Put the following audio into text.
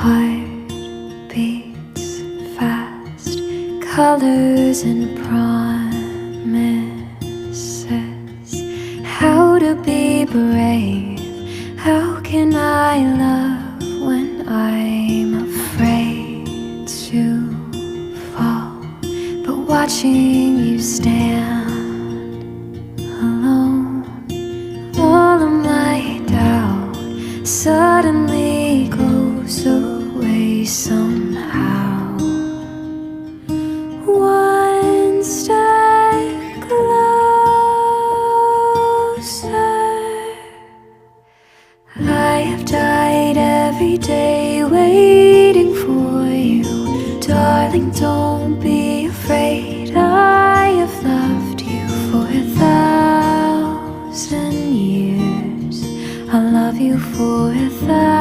Heart beats fast, colors and promises. How to be brave, how can I love when I'm afraid to fall? But watching you stand alone, all of my doubt suddenly goes away somehow. One step closer. I have died every day waiting for you. Darling, don't be afraid. I have loved you for 1,000 years. I'll love you for 1,000